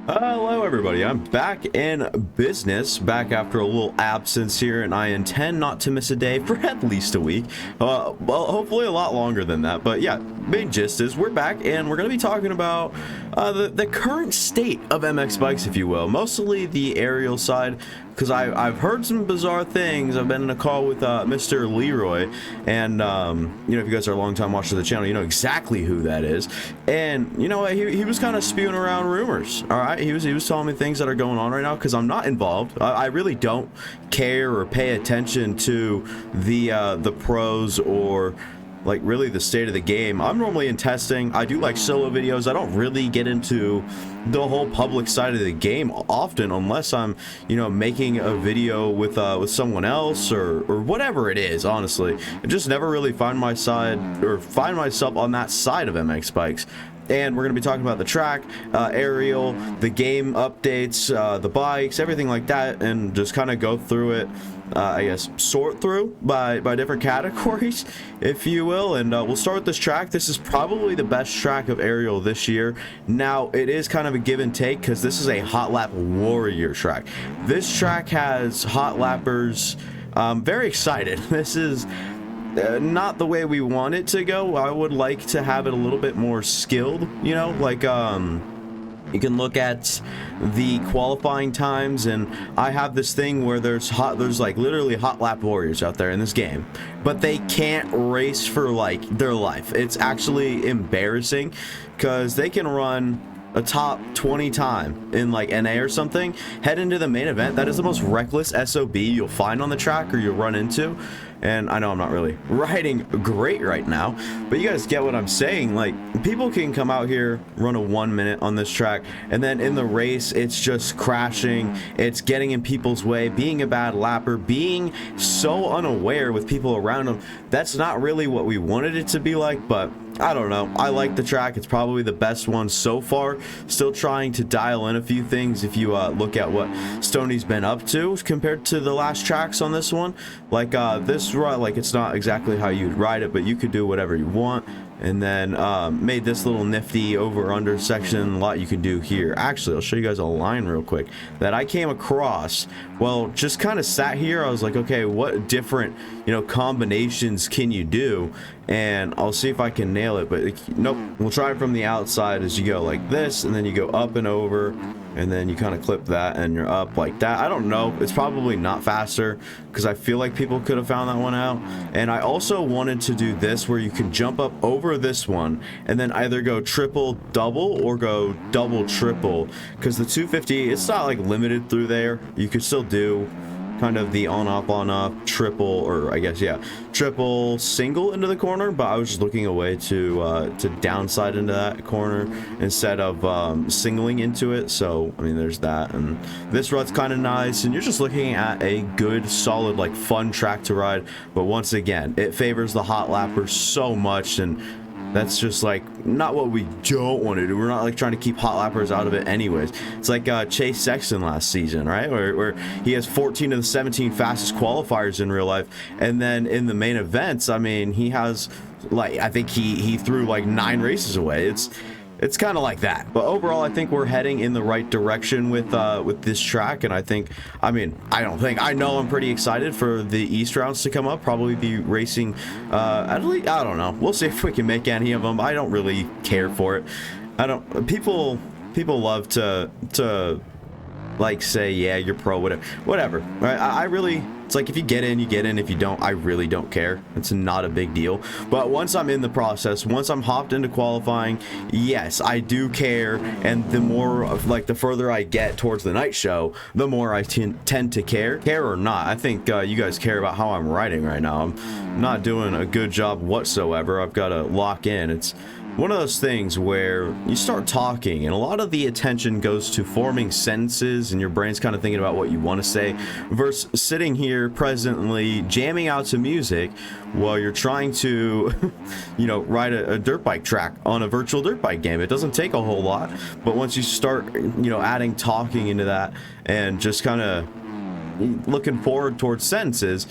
Hello everybody, I'm back in business, back after a little absence here, and I intend not to miss a day for at least a week. Well, hopefully a lot longer than that, but yeah, main gist is we're back, and we're going to be talking about the current state of MX bikes, if you will. Mostly the aerial side, because I've heard some bizarre things. I've been in a call with Mr. Leroy, and you know, if you guys are a long time watchers of the channel, you know exactly who that is. And you know what, he was kind of spewing around rumors. All right, he was telling me things that are going on right now, because I'm not involved. I really don't care or pay attention to the pros or like really the state of the game. I'm normally in testing. I do like solo videos. I don't really get into the whole public side of the game often, unless I'm, you know, making a video with someone else or whatever it is. Honestly, I just never really find myself on that side of MX bikes. And we're going to be talking about the track, aerial, the game updates, the bikes, everything like that, and just kind of go through it, I guess, sort through by different categories, if you will. And we'll start with this track. This is probably the best track of aerial this year. Now, it is kind of a give and take, because this is a hot lap warrior track. This track has hot lappers very excited. This is not the way we want it to go. I would like to have it a little bit more skilled, you know, like you can look at the qualifying times, and I have this thing where there's like literally hot lap warriors out there in this game, but they can't race for like their life. It's actually embarrassing, because they can run a top 20 time in like NA or something, head into the main event. That is the most reckless SOB you'll find on the track or you'll run into. And I know I'm not really riding great right now, but you guys get what I'm saying. Like, people can come out here, run a 1 minute on this track, and then in the race it's just crashing, it's getting in people's way, being a bad lapper, being so unaware with people around them. That's not really what we wanted it to be like, but I don't know. I like the track. It's probably the best one so far. Still trying to dial in a few things if you look at what Stoney's been up to compared to the last tracks on this one. Like this ride, like, it's not exactly how you'd ride it, but you could do whatever you want. And then made this little nifty over-under section. A lot you can do here. Actually, I'll show you guys a line real quick that I came across. Well, just kind of sat here. I was like, okay, what different, you know, combinations can you do? And I'll see if I can nail it. But nope, we'll try it from the outside as you go like this, and then you go up and over, and then you kind of clip that and you're up like that. I don't know, it's probably not faster, because I feel like people could have found that one out. And I also wanted to do this where you can jump up over this one and then either go triple double or go double triple, because the 250, it's not like limited through there. You could still do kind of the on-off triple, or I guess, yeah, triple single into the corner, but I was just looking away to downside into that corner instead of singling into it. So I mean, there's that, and this rut's kind of nice, and you're just looking at a good, solid, like, fun track to ride. But once again, it favors the hot lappers so much, and that's just like not what we don't want to do. We're not like trying to keep hot lappers out of it anyways. It's like Chase Sexton last season, right? Where he has 14 of the 17 fastest qualifiers in real life, and then in the main events, I mean, he has, like, I think he threw like 9 races away. It's kind of like that. But overall, I think we're heading in the right direction with this track, and I know I'm pretty excited for the East rounds to come up. Probably be racing at least, I don't know. We'll see if we can make any of them. I don't really care for it. People love to like say, yeah, you're pro, whatever. Right? I really, it's like, if you get in, you get in. If you don't, I really don't care. It's not a big deal. But once I'm in the process, once I'm hopped into qualifying, yes, I do care. And the more, like, the further I get towards the night show, the more I tend to care or not. I think you guys care about how I'm riding right now. I'm not doing a good job whatsoever. I've got to lock in. It's one of those things where you start talking and a lot of the attention goes to forming sentences, and your brain's kind of thinking about what you want to say, versus sitting here presently jamming out to music while you're trying to you know, ride a dirt bike track on a virtual dirt bike game. It doesn't take a whole lot, but once you start, you know, adding talking into that and just kind of looking forward towards sentences,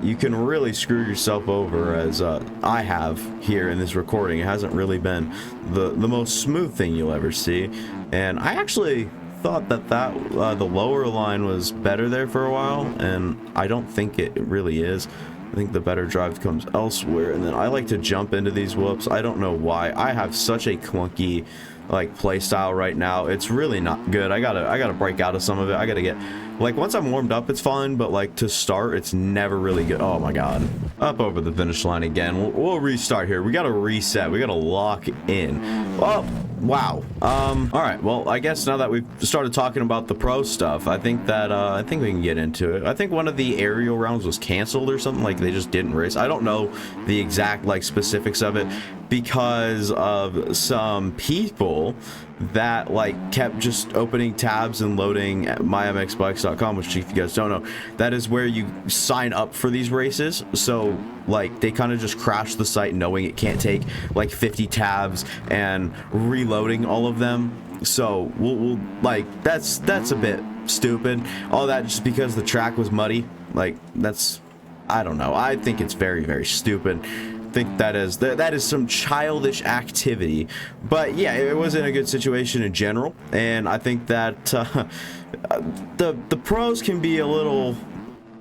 you can really screw yourself over, as I have here in this recording. It hasn't really been the most smooth thing you'll ever see, and I actually thought that the lower line was better there for a while, and I don't think it really is. I think the better drive comes elsewhere, and then I like to jump into these whoops. I don't know why. I have such a clunky like play style right now. It's really not good. I gotta break out of some of it. I gotta get, like, once I'm warmed up it's fine, but like to start it's never really good. Oh my god, up over the finish line again. We'll restart here. We gotta reset, we gotta lock in. Oh wow. All right, well, I guess now that we've started talking about the pro stuff, I think that I think we can get into it. I think one of the aerial rounds was canceled or something, like they just didn't race. I don't know the exact like specifics of it, because of some people that like kept just opening tabs and loading at mymxbikes.com, which, if you guys don't know, that is where you sign up for these races. So like they kind of just crashed the site knowing it can't take like 50 tabs and reloading all of them. So we'll like that's a bit stupid, all that just because the track was muddy. Like, that's, I don't know, I think it's very, very stupid. Think that is some childish activity. But yeah, it wasn't a good situation in general, and I think that the pros can be a little,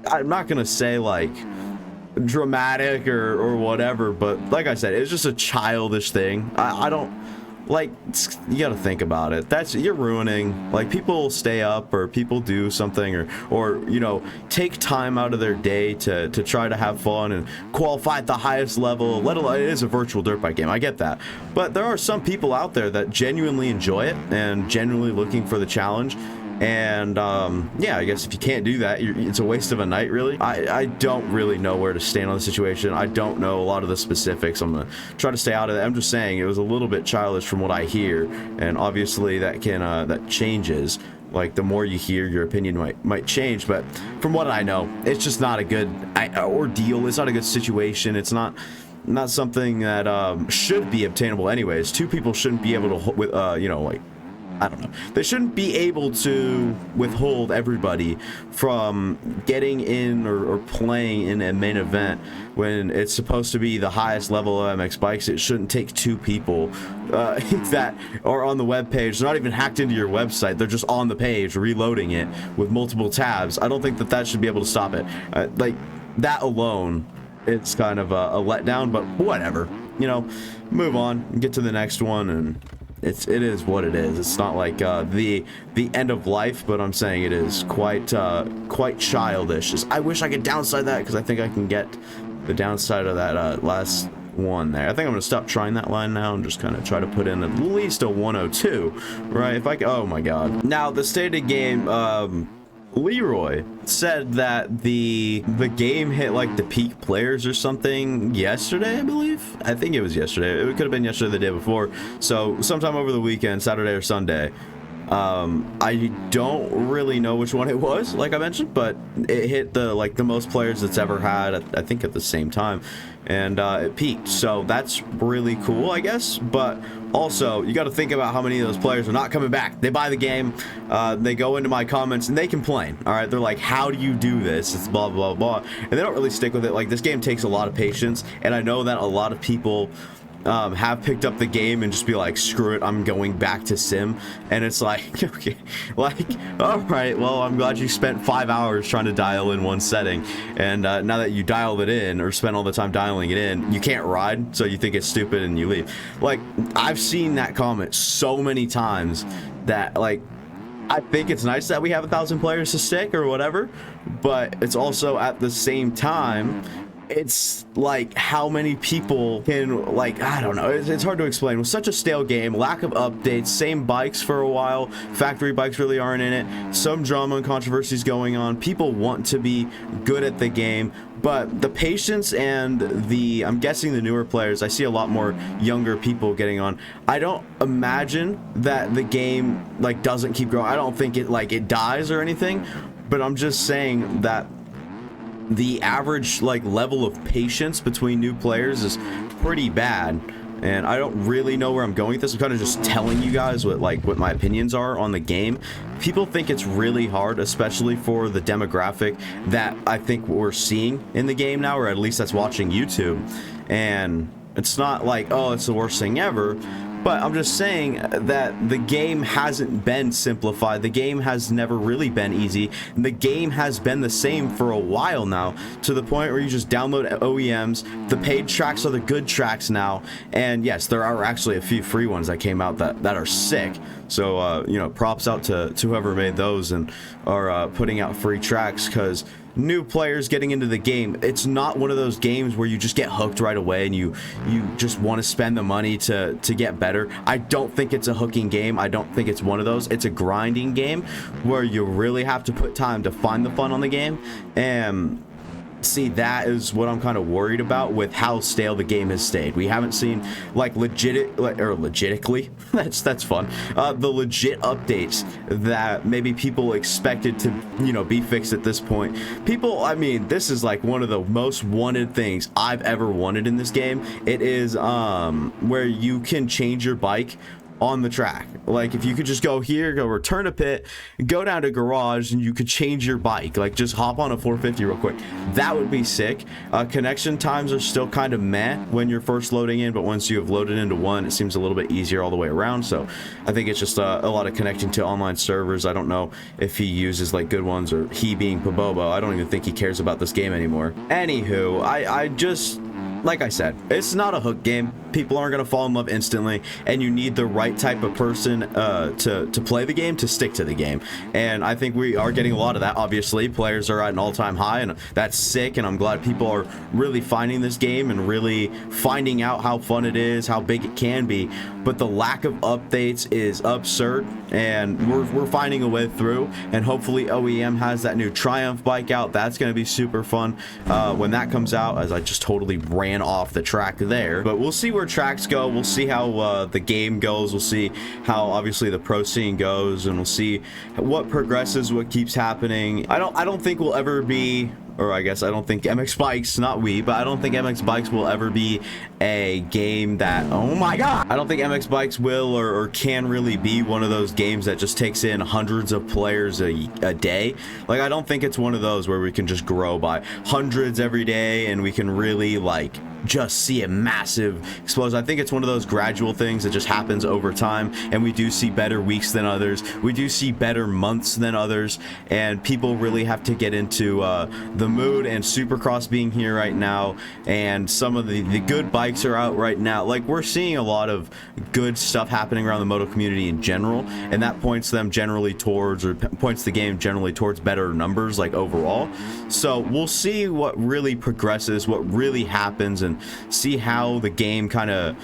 I'm not gonna say like dramatic or whatever, but like I said, it's just a childish thing. I don't like, you gotta think about it. That's, you're ruining, like, people stay up or people do something or you know, take time out of their day to try to have fun and qualify at the highest level. Let alone, it is a virtual dirt bike game, I get that, but there are some people out there that genuinely enjoy it and genuinely looking for the challenge. And yeah, I guess if you can't do that, it's a waste of a night, really. I don't really know where to stand on the situation. I don't know a lot of the specifics. I'm gonna try to stay out of that. I'm just saying it was a little bit childish from what I hear, and obviously that can that changes. Like, the more you hear, your opinion might change, but from what I know, it's just not a good ordeal. It's not a good situation. It's not something that should be obtainable anyways. Two people shouldn't be able to you know, like, I don't know. They shouldn't be able to withhold everybody from getting in or playing in a main event when it's supposed to be the highest level of MX bikes. It shouldn't take two people that are on the web page. They're not even hacked into your website. They're just on the page reloading it with multiple tabs. I don't think that should be able to stop it. Like, that alone, it's kind of a letdown, but whatever. You know, move on and get to the next one, and it is what it is. It's not like the end of life, but I'm saying it is quite childish. I wish I could downside that, because I think I can get the downside of that last one there. I think I'm gonna stop trying that line now and just kind of try to put in at least a 102, right? If I can, oh my god. Now the state of game, Leroy said that the game hit like the peak players or something yesterday, I believe. I think it was yesterday. It could have been yesterday, the day before. So sometime over the weekend, Saturday or Sunday. I don't really know which one it was, like I mentioned, but it hit the most players it's ever had, I think, at the same time, and it peaked. So that's really cool, I guess. But also, you got to think about how many of those players are not coming back. They buy the game, they go into my comments and they complain. All right, they're like, "How do you do this? It's blah blah blah," and they don't really stick with it. Like, this game takes a lot of patience, and I know that a lot of people have picked up the game and just be like, screw it, I'm going back to sim. And it's like, okay, like, all right, well, I'm glad you spent 5 hours trying to dial in one setting, and now that you dialed it in or spent all the time dialing it in, you can't ride, so you think it's stupid and you leave. Like, I've seen that comment so many times that, like, I think it's nice that we have 1,000 players to stick or whatever, but it's also, at the same time, it's like, how many people can, like, I don't know, it's hard to explain. With such a stale game, lack of updates, same bikes for a while, factory bikes really aren't in it, some drama and controversies going on, people want to be good at the game, but the patience and I'm guessing the newer players, I see a lot more younger people getting on. I don't imagine that the game, like, doesn't keep growing. I don't think it dies or anything, but I'm just saying that the average, like, level of patience between new players is pretty bad, and I don't really know where I'm going with this. I'm kind of just telling you guys what my opinions are on the game. People think it's really hard, especially for the demographic that I think we're seeing in the game now, or at least that's watching YouTube. And it's not like, oh, it's the worst thing ever. But I'm just saying that the game hasn't been simplified. The game has never really been easy. And the game has been the same for a while now, to the point where you just download OEMs. The paid tracks are the good tracks now. And yes, there are actually a few free ones that came out that are sick. So, you know, props out to whoever made those and are putting out free tracks, because new players getting into the game, it's not one of those games where you just get hooked right away and you just want to spend the money to get better. I don't think it's a hooking game. I don't think it's one of those. It's a grinding game where you really have to put time to find the fun on the game. And see, that is what I'm kind of worried about with how stale the game has stayed. We haven't seen like legitimately that's fun, the legit updates that maybe people expected to, you know, be fixed at this point. People, I mean, this is like one of the most wanted things I've ever wanted in this game. It is where you can change your bike on the track. Like, if you could just go here, go return to pit, go down to garage, and you could change your bike, like just hop on a 450 real quick. That would be sick. Connection times are still kind of meh when you're first loading in, but once you have loaded into one, it seems a little bit easier all the way around. So I think it's just a lot of connecting to online servers. I don't know if he uses like good ones, or he being Pabobo, I don't even think he cares about this game anymore. Anywho, I just, like I said, it's not a hook game. People aren't going to fall in love instantly, and you need the right type of person to play the game, to stick to the game. And I think we are getting a lot of that. Obviously, players are at an all-time high, and that's sick, and I'm glad people are really finding this game and really finding out how fun it is, how big it can be. But the lack of updates is absurd, and we're finding a way through. And hopefully OEM has that new Triumph bike out. That's going to be super fun when that comes out, as I just totally ran off the track there. But we'll see where tracks go. We'll see how the game goes. We'll see how obviously the pro scene goes, and we'll see what progresses, what keeps happening. I don't think we'll ever be, or I guess I don't think MX Bikes, not we, but I don't think MX Bikes will ever be a game that, oh my god, I don't think MX Bikes will or can really be one of those games that just takes in hundreds of players a day. Like, I don't think it's one of those where we can just grow by hundreds every day and we can really like just see a massive explosion. I think it's one of those gradual things that just happens over time, and we do see better weeks than others. We do see better months than others, and people really have to get into the mood. And Supercross being here right now, and some of the good bikes are out right now. Like, we're seeing a lot of good stuff happening around the moto community in general, and that points them generally towards, or points the game generally towards, better numbers, like overall. So we'll see what really progresses, what really happens, and see how the game kind of,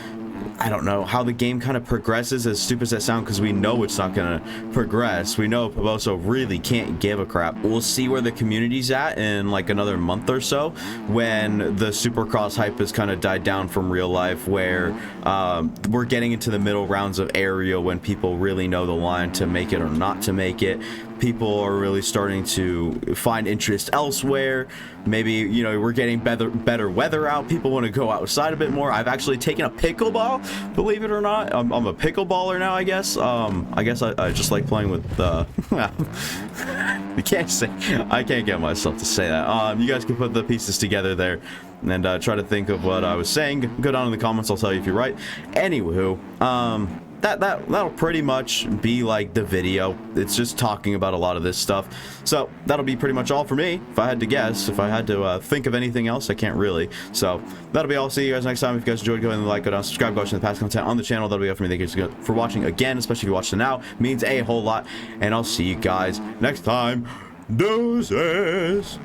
I don't know, how the game kind of progresses, as stupid as that sounds, because we know it's not going to progress. We know Paboso really can't give a crap. We'll see where the community's at in like another month or so, when the Supercross hype has kind of died down from real life, where we're getting into the middle rounds of area, when people really know the line to make it or not to make it. People are really starting to find interest elsewhere. Maybe, you know, we're getting better weather out. People want to go outside a bit more. I've actually taken a pickleball, believe it or not. I'm a pickleballer now, I guess. I guess I just like playing with you can't say, I can't get myself to say that. You guys can put the pieces together there and try to think of what I was saying. Go down in the comments, I'll tell you if you're right. Anywho, that'll pretty much be like the video. It's just talking about a lot of this stuff. So that'll be pretty much all for me. If I had to guess, if I had to think of anything else, I can't really. So that'll be all. See you guys next time. If you guys enjoyed, go ahead and like, go down, subscribe, go watch the past content on the channel. That'll be all for me. Thank you for watching again, especially if you watched it now. It means a whole lot. And I'll see you guys next time. Deuces.